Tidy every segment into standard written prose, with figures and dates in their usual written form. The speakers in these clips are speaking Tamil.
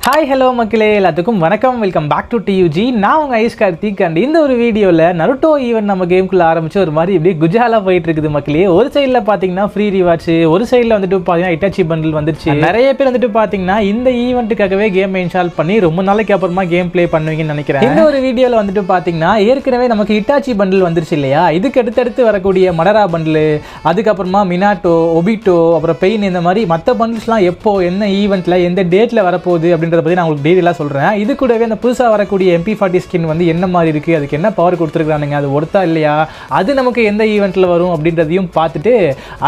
Hi, hello மக்களே எல்லாத்துக்கும் வணக்கம் வெல்கம் பேக் டு TUG நான் உங்க ஐஸ் கார்த்திக் அண்ட் இந்த ஒரு வீடியோல நருட்டோ ஈவென்ட் நம்ம கேம்க்குள்ள ஆரம்பிச்சு ஒரு மாதிரி இப்படி குஜாலா போயிட்டு இருக்குது மக்களே ஒரு சைடுல பாத்தீங்கன்னா ஃப்ரீ ரிவார்ட்ஸ் ஒரு சைடுல வந்துட்டு பாத்தீங்கன்னா இட்டாச்சி பண்டில் வந்துருச்சு நிறைய பேர் வந்துட்டு பாத்தீங்கன்னா இந்த ஈவென்ட்டுக்காகவே கேம் இன்ஸ்டால் பண்ணி ரொம்ப நாளைக்கு அப்புறமா கேம் ப்ளே பண்ணுவீங்கன்னு நினைக்கிறேன் இந்த ஒரு வீடியோல வந்துட்டு பாத்தீங்கன்னா ஏற்கனவே நமக்கு இட்டாச்சி பண்டில் வந்துருச்சு இல்லையா இதுக்கு அடுத்தடுத்து வரக்கூடிய மடரா பண்டில் அதுக்கப்புறமா மினாட்டோ ஒபிட்டோ அப்புறம் பெயின் இந்த மாதிரி மற்ற பண்டில்ஸ்லாம் எப்போ என்ன ஈவெண்ட்ல எந்த டேட்ல வரப்போகுது அப்படின்றத பத்தி நான் உங்களுக்கு டீடைலா சொல்றேன் இது கூடவே அந்த புதுசா வரக்கூடிய MP40 ஸ்கின் வந்து என்ன மாதிரி இருக்கு அதுக்கு என்ன பவர் கொடுத்துருக்கானுங்க அது ஒர்த்தா இல்லையா அது நமக்கு எந்த ஈவெண்ட்ல வரும் அப்படின்றதையும் பார்த்துட்டு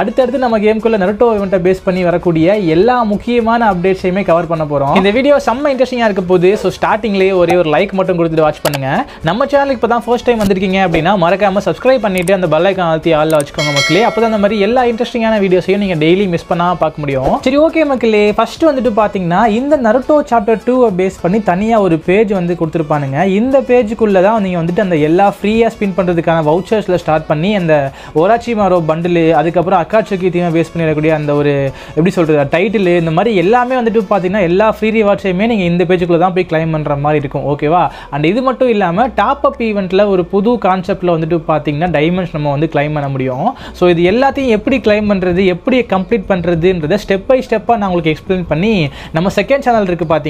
அடுத்தடுத்து நம்ம கேம்குள்ள நருட்டோ ஈவெண்ட்டை பேஸ் பண்ணி வரக்கூடிய எல்லா முக்கியமான அப்டேட்ஸையுமே கவர் பண்ண போறோம் இந்த வீடியோ செம்ம இன்ட்ரெஸ்டிங்கா இருக்க போகுது ஸோ ஸ்டார்டிங்லேயே ஒரே ஒரு லைக் மட்டும் கொடுத்துட்டு வாட்ச் பண்ணுங்க நம்ம சேனலுக்கு இப்போ தான் ஃபர்ஸ்ட் டைம் வந்திருக்கீங்க அப்படின்னா மறக்காம சப்ஸ்கிரைப் பண்ணிட்டு அந்த பெல் ஐகான் அழுத்தி ஆல்ல வச்சுக்கோங்க மக்களே அப்பதான் அந்த மாதிரி எல்லா இன்ட்ரெஸ்டிங்கான வீடியோஸையும் நீங்க டெய்லி மிஸ் பண்ணாம பார்க்க முடியும் சரி ஓகே மக்களே ஃபர்ஸ்ட் வந்துட்டு பாத்தீங்கன்னா இந்த நருட்டோ சாப்டர் 2 பேஸ் பண்ணி தனியா ஒரு பேஜ் வந்து கொடுத்துருப்பானுங்க இந்த பேஜுக்குள்ள தான் நீங்க வந்துட்டு அந்த எல்லா ஃப்ரீயா ஸ்பின் பண்றதுக்கான வவுச்சர்ஸ்ல ஸ்டார்ட் பண்ணி அந்த ஒராச்சிமாரோ பண்டில் அதுக்கப்புறம் அக்காட்சுகி தீமை பேஸ் பண்ணி வரக்கூடிய அந்த ஒரு எப்படி சொல்றது டைட்டில் இந்த மாதிரி எல்லாமே வந்துட்டு பாத்தீங்கன்னா எல்லா ஃப்ரீ ரிவார்ட்ஸையுமே நீங்க இந்த பேஜுக்குள்ள தான் போய் கிளைம் பண்ற மாதிரி இருக்கும் ஓகேவா அண்ட் இது மட்டும் இல்லாம டாப் அப் ஈவெண்ட்ல ஒரு புது கான்செப்ட்ல வந்துட்டு பாத்தீங்கன்னா டைமண்ட்ஸ் நம்ம வந்து கிளைம் பண்ண முடியும் ஸோ இது எல்லாத்தையும் எப்படி கிளைம் பண்றது எப்படி கம்ப்ளீட் பண்றதுன்றத ஸ்டெப் பை ஸ்டெப்பா நான் உங்களுக்கு எக்ஸ்பிளைன் பண்ணி நம்ம செகண்ட் சேனல் இருக்கு பாத்தீங்களா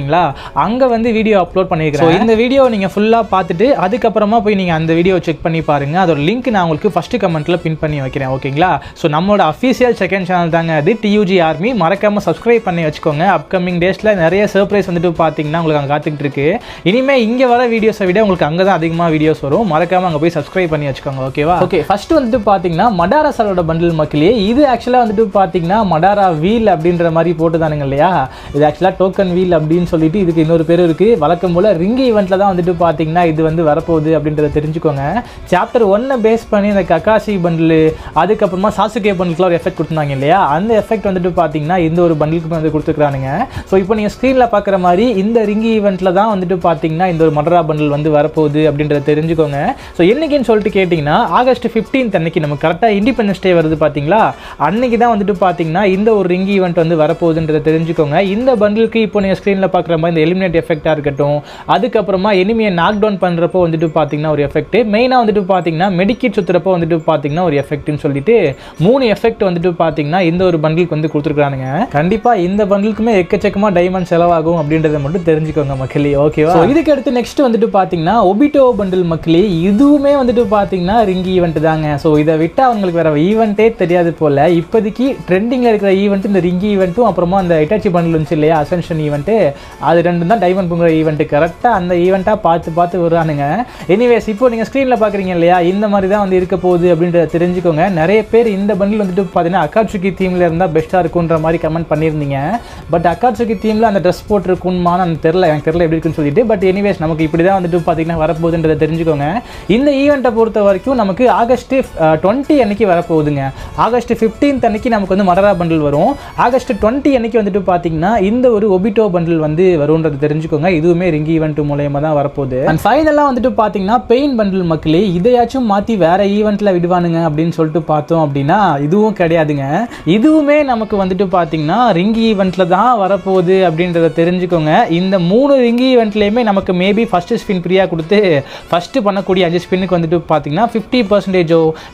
அங்க வந்து வீடியோ அப்லோட் பண்ணிருக்கேன் இந்த வீடியோ நீங்க ஃபுல்லா பார்த்துட்டு அதுக்கப்புறமா போய் நீங்க அந்த வீடியோ செக் பண்ணி பாருங்க அதோட லிங்க் நான் உங்களுக்கு ஃபர்ஸ்ட் கமெண்ட்ல பின் பண்ணி வைக்கிறேன் ஓகேங்களா ஸோ நம்மளோட அஃபீஷியல் செகண்ட் சேனல் தாங்க அது TUG ஆர்மி மறக்காம சப்ஸ்கிரைப் பண்ணி வச்சுக்கோங்க அப்கமிங் டேஸ்ல நிறைய சர்ப்ரைஸ் வந்துட்டு பாத்தீங்கன்னா உங்களுக்கு அங்கே காத்துக்கிட்டு இருக்கு இனிமே இங்க வர வீடியோஸை விட உங்களுக்கு அங்கே தான் அதிகமாக வீடியோஸ் வரும் மறக்காம அங்கே போய் சப்ஸ்கிரைப் பண்ணி வச்சுக்கோங்க ஓகேவா ஓகே ஃபர்ஸ்ட் வந்துட்டு பாத்தீங்கன்னா மடாரா சாலோட பண்டில் மக்களே இது ஆக்சுவலா வந்துட்டு பாத்தீங்கன்னா மடாரா வீல் அப்படின்ற மாதிரி போட்டுதானுங்க இல்லையா இது ஆக்சுவலா டோக்கன் வீல் அப்படின்னு சொல்லிட்டு இதுக்கு இன்னொரு பேர் இருக்கு வழக்கம் போல ரிங் ஈவெண்ட்ல தான் வந்துட்டு பாத்தீங்கன்னா இது வந்து வரப்போகுது அப்படின்றத தெரிஞ்சுக்கோங்க சாப்டர் 1 பேஸ் பண்ணி இந்த ககாஷி பண்டில் அதுக்கப்புறமா சாசுகே பண்டிலுக்குலாம் ஒரு எஃபெக்ட் கொடுத்தாங்க இல்லையா அந்த எஃபெக்ட் வந்துட்டு பாத்தீங்கன்னா இந்த ஒரு பண்டிலுக்கு வந்து கொடுத்துருக்கானுங்க ஸோ இப்போ நீங்க ஸ்க்ரீன்ல பாக்குற மாதிரி இந்த ரிங் ஈவெண்ட்ல தான் வந்துட்டு பாத்தீங்கன்னா இந்த ஒரு மடரா பண்டில் வந்து வரப்போகுது அப்படின்றத தெரிஞ்சுக்கோங்க ஸோ என்னைக்குன்னு சொல்லிட்டு கேட்டீங்கன்னா ஆகஸ்ட் 15 அன்னைக்கு நம்ம கரெக்டா இண்டிபெண்டன்ஸ் டே வருது பாத்தீங்களா அன்னைக்கு தான் வந்துட்டு பாத்தீங்கன்னா இந்த ஒரு ரிங் ஈவெண்ட் வந்து வரப்போகுதுன்றத தெரிஞ்சுக்கோங்க இந்த பண்டிலுக்கு இப்போ நீங்க ஸ்க்ரீன்ல பாக்குற மாதிரி இந்த எலிமினேட் எஃபெக்டா இருக்கட்டும் அதுக்கப்புறமா எனிமியை நாக் டவுன் பண்றப்போ வந்துட்டு பாத்தீங்கன்னா ஒரு எஃபெக்ட் மெயினா வந்துட்டு பாத்தீங்கன்னா மெடிக்கிட் சுத்துறப்போ வந்துட்டு பாத்தீங்கன்னா ஒரு எஃபெக்ட்னு சொல்லிட்டு 3 எஃபெக்ட் வந்துட்டு பாத்தீங்கன்னா இந்த ஒரு பண்டிலுக்கு வந்து கொடுத்துருக்கானுங்க கண்டிப்பா இந்த பண்டிலுக்குமே எக்கச்சக்கமா டைமண்ட் செலவாகும் அப்படின்றத மட்டும் தெரிஞ்சுக்கோங்க மக்களே ஓகேவா இதுக்கு அடுத்து நெக்ஸ்ட் வந்துட்டு பாத்தீங்கன்னா ஒபிட்டோ பண்டில் மக்களே இதுவுமே வந்துட்டு பாத்தீங்கன்னா ரிங் ஈவெண்ட் தாங்க ஸோ இதை விட்டா அவங்களுக்கு வேற ஈவெண்ட்டே தெரியாது போல இப்போதைக்கு ட்ரெண்டிங்ல இருக்கிற ஈவெண்ட் இந்த ரிங் ஈவெண்ட்டும் அப்புறமா அந்த இட்டாச்சி பண்டில் இருந்துச்சு இல்லையா அசென்ஷன் ஈவெண்ட் அது ரெண்டும் தான் டைமண்ட் பொங்கல் ஈவெண்ட் கரெக்டாக அந்த ஈவெண்ட்டாக பார்த்து வருவானுங்க எனிவேஸ் இப்போ நீங்கள் ஸ்க்ரீனில் பார்க்குறீங்க இல்லையா இந்த மாதிரி தான் வந்து இருக்க போகுது அப்படின்றத தெரிஞ்சுக்கோங்க நிறைய பேர் இந்த பண்டில் வந்துட்டு பார்த்தீங்கன்னா அக்காட்சுகி தீமில் இருந்தால் பெஸ்ட்டாக இருக்குன்ற மாதிரி கமெண்ட் பண்ணியிருந்தீங்க பட் அக்காட்சுகி தீமில் அந்த ட்ரெஸ் போட்டிருக்குமான்னு எனக்கு தெரியல எப்படி இருக்குன்னு சொல்லிட்டு பட் எனிவேஸ் நமக்கு இப்படி தான் வந்துட்டு பார்த்தீங்கன்னா வரப்போகுதுன்றதை தெரிஞ்சுக்கோங்க இந்த ஈவெண்ட்டை பொறுத்த வரைக்கும் நமக்கு ஆகஸ்ட் 20 அன்னைக்கு வரப்போகுதுங்க ஆகஸ்ட் 15 அன்னைக்கு நமக்கு வந்து மடரா பண்டில் வரும் ஆகஸ்ட் 20 அன்னைக்கு வந்துட்டு பார்த்தீங்கன்னா இந்த ஒரு ஒபிட்டோ பண்டில் வந்து வரும்ன்றது தெரிஞ்சுக்கோங்க இதுவுமே ரிங் ஈவெண்ட் மூலமா தான் வரப்போகுது அண்ட் ஃபைனலா வந்துட்டு பாத்தீங்கன்னா பெயின் பண்டில் மக்களே இதையாச்சும் மாத்தி வேற ஈவெண்ட்ல விடுவானுங்க அப்படின்னு சொல்லிட்டு பார்த்தோம் அப்படின்னா இதுவும் கிடையாதுங்க இதுவுமே நமக்கு வந்துட்டு பாத்தீங்கன்னா ரிங் ஈவெண்ட்ல தான் வரப்போகுது அப்படின்றத தெரிஞ்சுக்கோங்க இந்த 3 ரிங் ஈவெண்ட்லயுமே நமக்கு மேபி ஃபர்ஸ்ட் ஸ்பின் ஃப்ரீயா கொடுத்து ஃபர்ஸ்ட் பண்ணக்கூடிய 5 ஸ்பின்னுக்கு வந்துட்டு பாத்தீங்கன்னா 50%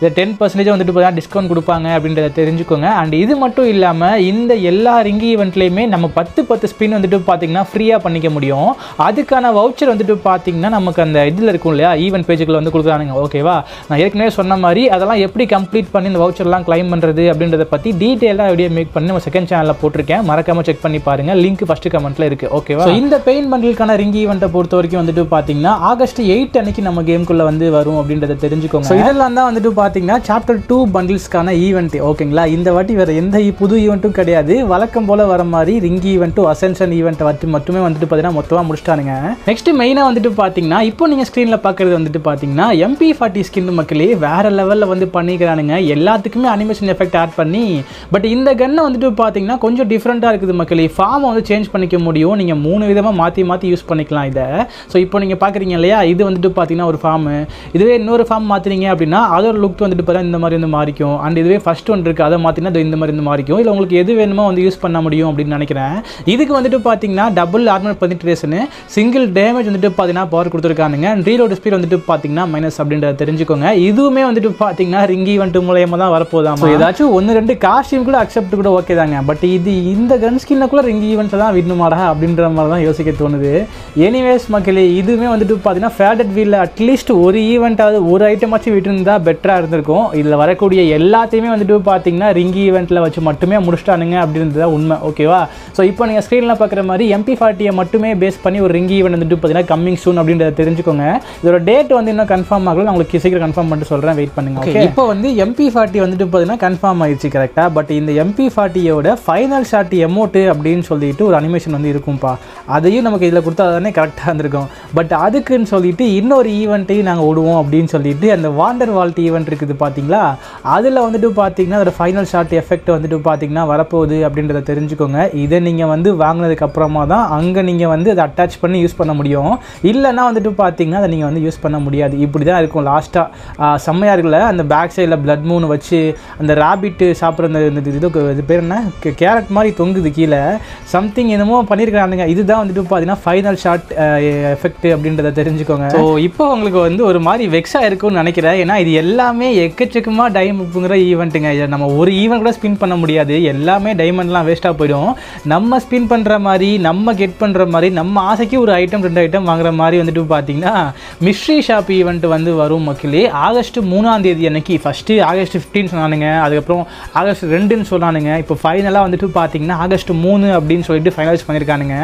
இல்ல 10% வந்துட்டு டிஸ்கவுண்ட் கொடுப்பாங்க அப்படின்றத தெரிஞ்சுக்கோங்க அண்ட் இது மட்டும் இல்லாம இந்த எல்லா ரிங் ஈவெண்ட்லயுமே நம்ம 10 ஸ்பின் வந்துட்டு பாத்தீங்கன்னா ஃப்ரீயா பண்ணிக்க முடியும் அதுக்கான வவுச்சர் வந்துட்டு பாத்தீங்கன்னா நமக்கு அந்த இதுல இருக்கும் இல்லையா ஈவென்ட் பேஜுக்குள்ள வந்து கொடுக்குறானுங்க ஓகேவா நான் ஏற்கனவே சொன்ன மாதிரி அதெல்லாம் எப்படி கம்ப்ளீட் பண்ணி இந்த வவுச்சர்லாம் கிளைம் பண்றது அப்படின்றத பத்தி டீடைலா வீடியோ மேக் பண்ணி நம்ம செகண்ட் சேனல்ல போட்டிருக்கேன் மறக்காம செக் பண்ணி பாருங்க லிங்க் ஃபர்ஸ்ட் கமெண்ட்ல இருக்கு ஓகேவா இந்த பெயின் பண்டிலுக்கான ரிங் ஈவெண்ட்டை பொறுத்த வரைக்கும் வந்துட்டு பாத்தீங்கன்னா ஆகஸ்ட் 8 அன்னைக்கு நம்ம கேம்குள்ள வந்து வரும் அப்படின்றத தெரிஞ்சுக்கோங்க இதெல்லாம் தான் வந்துட்டு பாத்தீங்கன்னா சாப்டர் 2 பண்டில்ஸ்க்கான ஈவெண்ட் ஓகேங்களா இந்த வாட்டி வேற எந்த புது ஈவெண்ட்டும் கிடையாது வழக்கம் போல வர மாதிரி ரிங் ஈவெண்ட்டும் அசென்ஷன் ஈவெண்ட் மட்டுமே வந்துட்டு பாத்தீங்கன்னா மொத்தமா முடிச்சிட்டானுங்க நெக்ஸ்ட் மெயினா வந்துட்டு பாத்தீங்கன்னா இப்போ நீங்க ஸ்கிரீன்ல பாக்குறது வந்துட்டு பாத்தீங்கன்னா MP40 ஸ்கின் மக்களே வேற லெவல்ல வந்து பண்ணிக்கிறானுங்க எல்லாத்துக்குமே அனிமேஷன் எஃபெக்ட் ஆட் பண்ணி பட் இந்த கன்னை வந்துட்டு பாத்தீங்கன்னா கொஞ்சம் டிஃப்ரெண்டா இருக்குது மக்களே ஃபார்மை வந்து சேஞ்ச் பண்ணிக்க முடியும் நீங்க 3 விதமா மாத்தி யூஸ் பண்ணிக்கலாம் இதை ஸோ இப்போ நீங்க பாக்குறீங்க இல்லையா இது வந்துட்டு பாத்தீங்கன்னா ஒரு ஃபார்ம் இதுவே இன்னொரு ஃபார்ம் மாத்துறீங்க அப்படின்னா அதோட லுக் வந்துட்டு பார்த்தா இந்த மாதிரி வந்து மாறிக்கும் அண்ட் இதுவே ஃபர்ஸ்ட் ஒன் இருக்கு அதை மாத்தினா இந்த மாதிரி வந்து மாறிக்கும் இல்லை உங்களுக்கு எது வேணுமோ வந்து யூஸ் பண்ண முடியும் அப்படின்னு நினைக்கிறேன் இதுக்கு வந்துட்டு பாத்தீங்கன்னா பார்த்தீங்கன்னா double armour penetration, single damage வந்துட்டு பார்த்தீங்கன்னா பவர் கொடுத்துருக்கானுங்க. ரீலோட் ஸ்பீட் வந்துட்டு பார்த்தீங்கன்னா மைனஸ் அப்படின்றத தெரிஞ்சுக்கோங்க. இதுவுமே வந்துட்டு பார்த்தீங்கன்னா ரிங் ஈவெண்ட் மூலயமா தான் வரப்போதாம். ஏதாச்சும் 1-2 காஸ்டியூம் கூட அக்செப்ட் கூட ஓகே தாங்க. பட் இது இந்த கன் ஸ்கின்னுக்குள்ள ரிங் ஈவெண்ட்ஸ் தான் விடணுமாடா அப்படின்ற மாதிரி தான் யோசிக்க தோணுது. எனிவேஸ் மக்களே, இதுவுமே வந்துட்டு பார்த்தீங்கன்னா ஃபேடட் வீலில் அட்லீஸ்ட் ஒரு ஈவெண்ட்டாவது ஒரு ஐட்டமாச்சும் விட்டுருந்தா பெட்டராக இருந்திருக்கும். இதில் வரக்கூடிய எல்லாத்தையுமே வந்துட்டு பார்த்தீங்கன்னா ரிங் ஈவெண்ட்டில் வச்சு மட்டுமே முடிச்சிட்டானுங்க அப்படின்றது தான் உண்மை. ஓகேவா? ஸோ இப்போ நீங்கள் ஸ்க்ரீனில் பார்க்குற மாதிரி MP40 மட்டுமே பேஸ் பண்ணி ஒரு ரிங் ஈவெண்ட் வந்துட்டு பார்த்தீங்கன்னா கம்மிங் சூன் அப்படின்றத தெரிஞ்சுக்கோங்க. இதோட டேட் வந்து இன்னும் கன்ஃபார்ம் ஆகல, நான் உங்களுக்கு சீக்கிரம் கன்ஃபார்ம் பண்ணிட்டு சொல்கிறேன், வெயிட் பண்ணுங்க. ஓகே, இப்போ வந்து MP40 வந்துட்டு பார்த்தீங்கன்னா கன்ஃபார்ம் ஆயிடுச்சு கரெக்டாக. பட் இந்த MP40யோட ஃபைனல் ஷாட் எமோட்டு அப்படின்னு சொல்லிட்டு ஒரு அனிமேஷன் வந்து இருக்கும்பா. அதையும் நமக்கு இதில் கொடுத்தா தானே கரெக்டாக இருந்திருக்கும். பட் அதுக்குன்னு சொல்லிட்டு இன்னொரு ஈவெண்ட்டையும் நாங்கள் விடுவோம் அப்படின்னு சொல்லிட்டு அந்த வாண்டர் வால்ட் ஈவெண்ட் இருக்குது பார்த்தீங்களா, அதில் வந்துட்டு பார்த்தீங்கன்னா அதோட ஃபைனல் ஷாட் எஃபெக்ட் வந்துட்டு பார்த்தீங்கன்னா வரப்போகுது அப்படின்றத தெரிஞ்சுக்கோங்க. இதை நீங்கள் வந்து வாங்கினதுக்கு அப்புறமா தான் அங்கே நீங்கள் வந்து அதை அட்டாச் பண்ணி யூஸ் பண்ண முடியும். இல்லைன்னா வந்துட்டு பார்த்தீங்கன்னா அதை நீங்கள் வந்து யூஸ் பண்ண முடியாது. இப்படி தான் இருக்கும். லாஸ்ட்டாக செம்மையாக இருக்குல்ல, அந்த பேக் சைடில் பிளட் மூன் வச்சு அந்த ராபிட்டு சாப்பிட்ற அந்த இது பேர் என்ன, கேரட் மாதிரி தொங்குது கீழே, சம்திங் என்னமோ பண்ணியிருக்கிறானுங்க. இதுதான் வந்துட்டு பார்த்தீங்கன்னா ஃபைனல் ஷாட் எஃபெக்ட் அப்படின்றத தெரிஞ்சுக்கோங்க. ஸோ இப்போ உங்களுக்கு வந்து ஒரு மாதிரி வெக்ஸாக இருக்கும்னு நினைக்கிறேன். ஏன்னா இது எல்லாமே எக்கச்சக்கமாக டைமண்ட்ங்கிற ஈவெண்ட்டுங்க. இதை நம்ம ஒரு ஈவெண்ட் கூட ஸ்பின் பண்ண முடியாது. எல்லாமே டைமண்ட்லாம் வேஸ்ட்டாக போயிடும். நம்ம ஸ்பின் பண்ணுற மாதிரி, நம்ம கெட் பண்ணுற மாதிரி, நம்ம ஆசைக்கு ஒரு ஐட்டம் 2 ஐட்டம் வாங்குற மாதிரி வந்துட்டு பார்த்தீங்கன்னா மிஸ்ட்ரி ஷாப் ஈவெண்ட் வந்து வரும் மக்களே. ஆகஸ்ட் 3ஆம் தேதி அன்னைக்கு. ஃபஸ்ட்டு ஆகஸ்ட் 15 சொன்னானுங்க, அதுக்கப்புறம் ஆகஸ்ட் 2ன்னு சொன்னானுங்க. இப்போ ஃபைனலாக வந்துட்டு பார்த்தீங்கன்னா ஆகஸ்ட் 3 அப்படின்னு சொல்லிட்டு ஃபைனலைஸ் பண்ணியிருக்கானுங்க.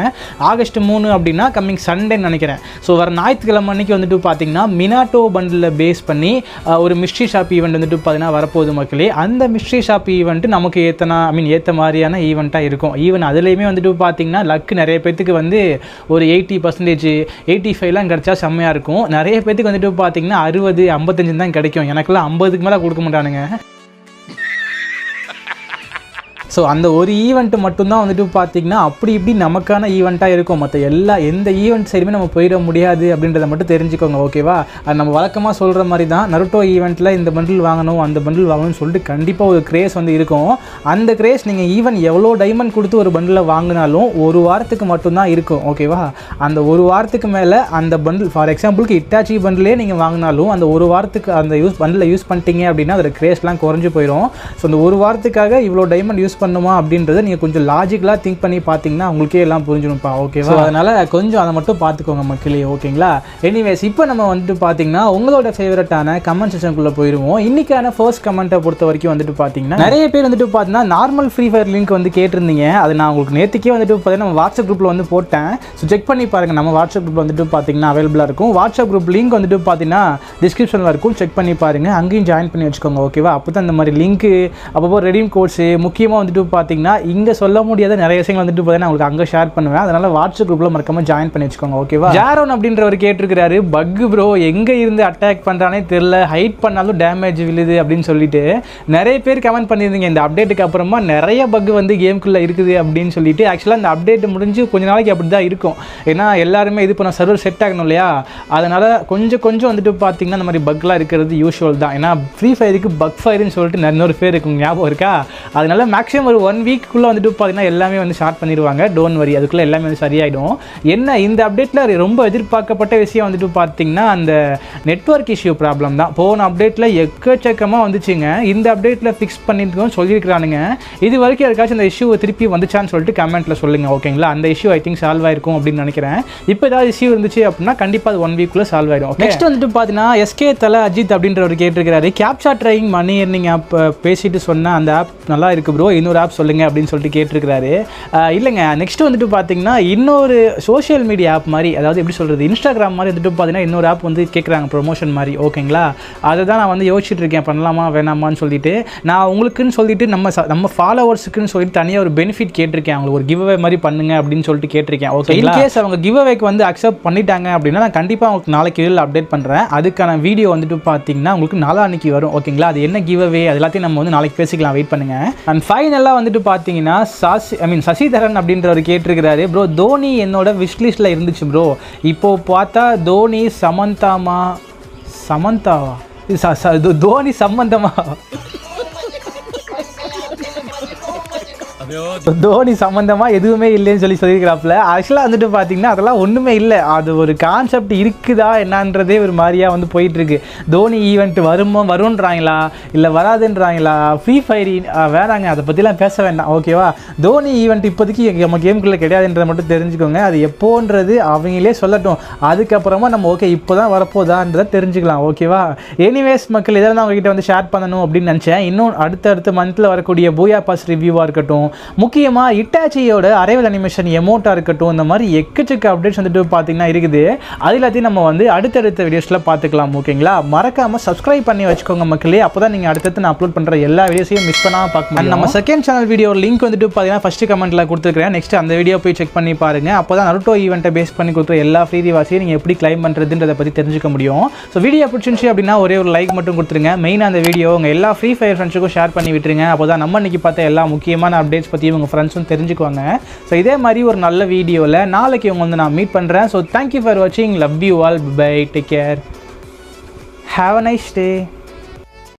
ஆகஸ்ட் 3 அப்படின்னா கம்மிங் சண்டேன்னு நினைக்கிறேன். ஸோ வர ஞாயிற்றுக்கிழமை அன்னைக்கு வந்துட்டு பார்த்தீங்கன்னா மினாட்டோ பண்டில் பேஸ் பண்ணி ஒரு மிஸ்ட்ரி ஷாப் ஈவெண்ட் வந்துட்டு பார்த்தீங்கன்னா வரப்போகுது மக்களே. அந்த மிஸ்ட்ரி ஷாப் ஈவெண்ட் நமக்கு ஏற்ற மாதிரியான ஈவெண்ட்டாக இருக்கும். ஈவன் அதுலேயுமே வந்துட்டு பார்த்தீங்கன்னா லக்கு நிறைய பேத்துக்கு வந்து ஒரு 80%, 85 கிடச்சா செம்மையாக இருக்கும். நிறைய பேத்துக்கு வந்துட்டு பார்த்தீங்கன்னா 60, 55 தான் கிடைக்கும். எனக்குலாம் 50க்கு மேலே கொடுக்க மாட்டானுங்க. ஸோ அந்த ஒரு ஈவெண்ட்டு மட்டும்தான் வந்துட்டு பார்த்தீங்கன்னா அப்படி இப்படி நமக்கான ஈவெண்ட்டாக இருக்கும். மற்ற எந்த ஈவெண்ட் சைடுமே நம்ம போயிட முடியாது அப்படின்றத மட்டும் தெரிஞ்சுக்கோங்க. ஓகேவா? அது நம்ம வழக்கமாக சொல்கிற மாதிரி தான். நருட்டோ ஈவெண்ட்டில் இந்த பண்டில் வாங்கணும், அந்த பண்டில் வாங்கணும்னு சொல்லிட்டு கண்டிப்பாக ஒரு கிரேஸ் வந்து இருக்கும். அந்த கிரேஸ் நீங்கள் ஈவன் எவ்வளோ டைமண்ட் கொடுத்து ஒரு பண்டில் வாங்கினாலும் ஒரு வாரத்துக்கு மட்டும்தான் இருக்கும். ஓகேவா? அந்த ஒரு வாரத்துக்கு மேலே அந்த பண்டில், ஃபார் எக்ஸாம்பிளுக்கு இட்டாச்சி பண்டிலே நீங்கள் வாங்கினாலும் அந்த ஒரு வாரத்துக்கு அந்த பண்டில் யூஸ் பண்ணிட்டீங்க அப்படின்னா அதோட கிரேஸ்லாம் குறைஞ்சி போயிடும். ஸோ அந்த ஒரு வாரத்துக்காக இவ்வளோ டைமண்ட் யூஸ் பண்ணுமா அப்படின்றத நீங்கள் கொஞ்சம் லாஜிக்கலாக திங்க் பண்ணி பார்த்தீங்கன்னா உங்களுக்கே எல்லாம் புரிஞ்சிடும்ப்பா. ஓகேவா? அதனால் கொஞ்சம் அதை மட்டும் பார்த்துக்கோங்க மக்களே. ஓகேங்களா? எனிவேஸ், இப்போ நம்ம வந்துட்டு பார்த்தீங்கன்னா உங்களோட ஃபேவரட்டான கமெண்ட் செக்ஷனுக்குள்ளே போயிடுவோம். இன்றைக்கான ஃபர்ஸ்ட் கமெண்ட்டை பொறுத்த வரைக்கும் வந்துட்டு பார்த்தீங்கன்னா நிறைய பேர் வந்துட்டு பார்த்தீங்கன்னா நார்மல் ஃப்ரீ ஃபயர் லிங்க் வந்து கேட்டிருந்தீங்க. அது நான் உங்களுக்கு நேற்றுக்கே வந்துட்டு பார்த்தீங்கன்னா நம்ம வாட்ஸ்அப் குரூப்பில் வந்து போட்டேன். ஸோ செக் பண்ணி பாருங்கள். நம்ம வாட்ஸ்அப் குரூப்பில் வந்துட்டு பார்த்தீங்கன்னா அவைலபிளாக இருக்கும். வாட்ஸ்அப் குரூப் லிங்க் வந்துட்டு பார்த்தீங்கன்னா டிஸ்கிரிப்ஷனில் இருக்கும். செக் பண்ணி பாருங்கள். அங்கேயும் ஜாயின் பண்ணி வச்சுக்கோங்க. ஓகேவா? அப்போ தான் இந்த மாதிரி லிங்க்கு, அப்பப்போ ரெடீம் கோட்ஸு, முக்கியமாக வந்துட்டு பார்த்தீங்கன்னா இங்கே சொல்ல முடியாத நிறைய விஷயங்கள் வந்துட்டு பார்த்தீங்கன்னா உங்களுக்கு அங்கே ஷேர் பண்ணுவேன். அதனால் வாட்ஸ்அப் குரூப்பில் மறக்காம ஜாயின் பண்ணி வச்சுக்கோங்க. ஓகேவா? ஜாரோன் அப்படின்றவர் கேட்டிருக்கிறாரு, பக் ப்ரோ எங்கே இருந்து அட்டாக் பண்ணுறானே தெரியல, ஹைட் பண்ணாலும் டேமேஜ் விழுது அப்படின்னு சொல்லிட்டு நிறைய பேர் கமெண்ட் பண்ணியிருந்தீங்க. இந்த அப்டேட்டுக்கு அப்புறமா நிறைய பக் வந்து கேமுக்குள்ளே இருக்குது அப்படின்னு சொல்லிட்டு. ஆக்சுவலாக இந்த அப்டேட் முடிஞ்சு கொஞ்ச நாளைக்கு அப்படி தான் இருக்கும். ஏன்னா எல்லாருமே இது பண்ண சர்வர் செட் ஆகணும் இல்லையா? அதனால் கொஞ்சம் வந்துட்டு பார்த்தீங்கன்னா இந்த மாதிரி பக்லாம் இருக்கிறது யூஷுவல் தான். ஏன்னா ஃப்ரீ ஃபயருக்கு பக் ஃபயர்னு சொல்லிட்டு இன்னொரு பேர் இருக்கும், ஞாபகம் இருக்கா? அதனால மேக்ஸிமம் ஒரு 1 வீக்குள்ளே வந்துட்டு பார்த்தீங்கன்னா எல்லாமே வந்து ஸ்டார்ட் பண்ணிடுவாங்க. டோன்ட் வரி, அதுக்குள்ளே எல்லாமே வந்து சரியாயிடும். என்ன இந்த அப்டேட்டில் ரொம்ப எதிர்பார்க்கப்பட்ட விஷயம் வந்துட்டு பார்த்தீங்கன்னா அந்த நெட்வொர்க் இஷ்யூ ப்ராப்ளம் தான். போன அப்டேட்டில் எக்கச்சக்கமாக வந்துச்சுங்க. இந்த அப்டேட்டில் ஃபிக்ஸ் பண்ணியிருக்கோம் சொல்லியிருக்கிறானுங்க. இது வரைக்கும் யாருக்காச்சும் அந்த இஷ்யூ திருப்பி வந்துச்சான்னு சொல்லிட்டு கமெண்ட்டில் சொல்லுங்கள். ஓகேங்களா? அந்த இஷ்யூ ஐ திங்க் சால்வ் ஆயிருக்கும் அப்படின்னு நினைக்கிறேன். இப்போ ஏதாவது இஷ்யூ இருந்துச்சு அப்படின்னா கண்டிப்பாக அது 1 வீக்குள்ளே சால்வ் ஆகிடும். நெக்ஸ்ட் வந்துட்டு பார்த்தீங்கன்னா எஸ்கே தலை அஜித் அப்படின்றவர் கேட்டிருக்கிறாரு, captcha trying money earning app பேசிட்டு சொன்ன அந்த ஆப் நல்லா இருக்குது ப்ரோ, இன்னொரு ஆப் சொல்லுங்கள் அப்படின்னு சொல்லிட்டு கேட்டிருக்கிறாரு. இல்லைங்க, நெக்ஸ்ட் வந்துட்டு பார்த்தீங்கன்னா இன்னொரு சோஷியல் மீடியா ஆப் மாதிரி, அதாவது எப்படி சொல்கிறது, இன்ஸ்டாகிராம் மாதிரி வந்துட்டு பார்த்தீங்கன்னா இன்னொரு ஆப் வந்து கேட்குறாங்க ப்ரொமோஷன் மாதிரி. ஓகேங்களா? அதை தான் நான் வந்து யோசிச்சுட்டு இருக்கேன், பண்ணலாமா வேணாமான்னு சொல்லிட்டு. நான் உங்களுக்குன்னு சொல்லிட்டு நம்ம ஃபாலோவர்ஸுக்குன்னு சொல்லிட்டு தனியாக ஒரு பெனிஃபிட் கேட்டிருக்கேன். அவங்களுக்கு ஒரு கிவ் அவே மாதிரி பண்ணுங்க அப்படின்னு சொல்லிட்டு கேட்டிருக்கேன். ஓகே, இன்கேஸ் அவங்க கிவ் அவேக்கு வந்து அக்செப்ட் பண்ணிட்டாங்க அப்படின்னா நான் கண்டிப்பாக உங்களுக்கு நாளைக்கு வீடியோவில் அப்டேட் பண்ணுறேன். அதுக்கான வீடியோ வந்துட்டு பார்த்தீங்கன்னா உங்களுக்கு நாளான்னைக்கு வரும். ஓகேங்களா? அது என்ன கிவ் அவே அது எல்லாத்தையும் நம்ம வந்து நாளைக்கு பேசிக்கலாம், வெயிட் பண்ணுங்க. அண்ட் ஃபைனலாக வந்துட்டு பார்த்தீங்கன்னா சசிதரன் அப்படின்றவர் கேட்டிருக்கிறாரு, ப்ரோ தோனி என்னோட விஷ்லிஸ்ட்டில் இருந்துச்சு ப்ரோ, இப்போது பார்த்தா தோனி சமந்தாவா தோனி சம்பந்தமா தோனி சம்மந்தமாக எதுவுமே இல்லைன்னு சொல்லியிருக்கிறாப்புல. ஆக்சுவலாக வந்துட்டு பார்த்தீங்கன்னா அதெல்லாம் ஒன்றுமே இல்லை. அது ஒரு கான்செப்ட் இருக்குதா என்னன்றதே ஒரு மாதிரியாக வந்து போயிட்டுருக்கு. தோனி ஈவெண்ட் வரும்ன்றாங்களா இல்லை வராதுன்றாங்களா? ஃப்ரீ ஃபயர் வேணாங்க, அதை பற்றிலாம் பேச வேண்டாம் ஓகேவா. தோனி ஈவெண்ட் இப்போதைக்கு நம்ம கேமுக்குள்ளே கிடையாதுன்றதை மட்டும் தெரிஞ்சுக்கோங்க. அது எப்போன்றது அவங்களே சொல்லட்டும். அதுக்கப்புறமா நம்ம ஓகே இப்போ தான் வரப்போதான்றதை தெரிஞ்சுக்கலாம் ஓகேவா. எனிவேஸ் மக்கள், இதெல்லாம் தான் உங்ககிட்ட வந்து ஷேர் பண்ணணும் அப்படின்னு நினச்சேன். இன்னும் அடுத்த மந்தில் வரக்கூடிய பூயா பாஸ் ரிவ்யூவாக இருக்கட்டும், முக்கியமாக இட்டாச்சியோட அரைவல் அனிமேஷன் எமோட்டாக இருக்கட்டும், இந்த மாதிரி எக்கச்சக்க அப்டேட்ஸ் வந்துட்டு பார்த்தீங்கன்னா இருக்குது. அது எல்லாத்தையும் நம்ம வந்து அடுத்தடுத்த வீடியோஸில் பார்த்துக்கலாம் ஓகேங்களா. மறக்காமல் சப்ஸ்கிரைப் பண்ணி வச்சுக்கோங்க மக்களே. அப்போ தான் நீங்கள் அடுத்தடுத்து நான் அப்லோட் பண்ணுற எல்லா வீடியோஸையும் மிஸ் பண்ணாமல் பார்க்கணும். நம்ம செகண்ட் சேனல் வீடியோ லிங்க் வந்துட்டு பார்த்தீங்கன்னா ஃபஸ்ட்டு கமெண்ட்டில் கொடுத்துருக்கேன். நெக்ஸ்ட் அந்த வீடியோ போய் செக் பண்ணி பாருங்கள். அப்போ தான் நருட்டோ ஈவெண்ட்டை பேஸ் பண்ணி கொடுக்குற எல்லா ஃப்ரீ ரிவார்ட்ஸையும் நீங்கள் எப்படி கிளைம் பண்ணுறதுன்றதை பற்றி தெரிஞ்சுக்க முடியும். ஸோ வீடியோ பிடிச்சிருந்துச்சு அப்படின்னா ஒரே ஒரு லைக் மட்டும் கொடுத்துருங்க. மெயினாக அந்த வீடியோ உங்கள் எல்லா ஃப்ரீ ஃபயர் ஃப்ரெண்ட்ஸுக்கும் ஷேர் பண்ணி விட்டுருங்க. அப்போ தான் நம்ம இன்றைக்கி பார்த்த எல்லா முக்கியமான அப்டேட்ஸ் பற்றி உங்கள் ஃப்ரெண்ட்ஸும் தெரிஞ்சுக்குவாங்க. ஸோ இதே மாதிரி ஒரு நல்ல வீடியோவில் நாளைக்கு உங்களை வந்து நான் மீட் பண்ணுறேன். ஸோ தேங்க்யூ ஃபார் வாட்சிங். Love you all. Bye. Take care. Have a nice day.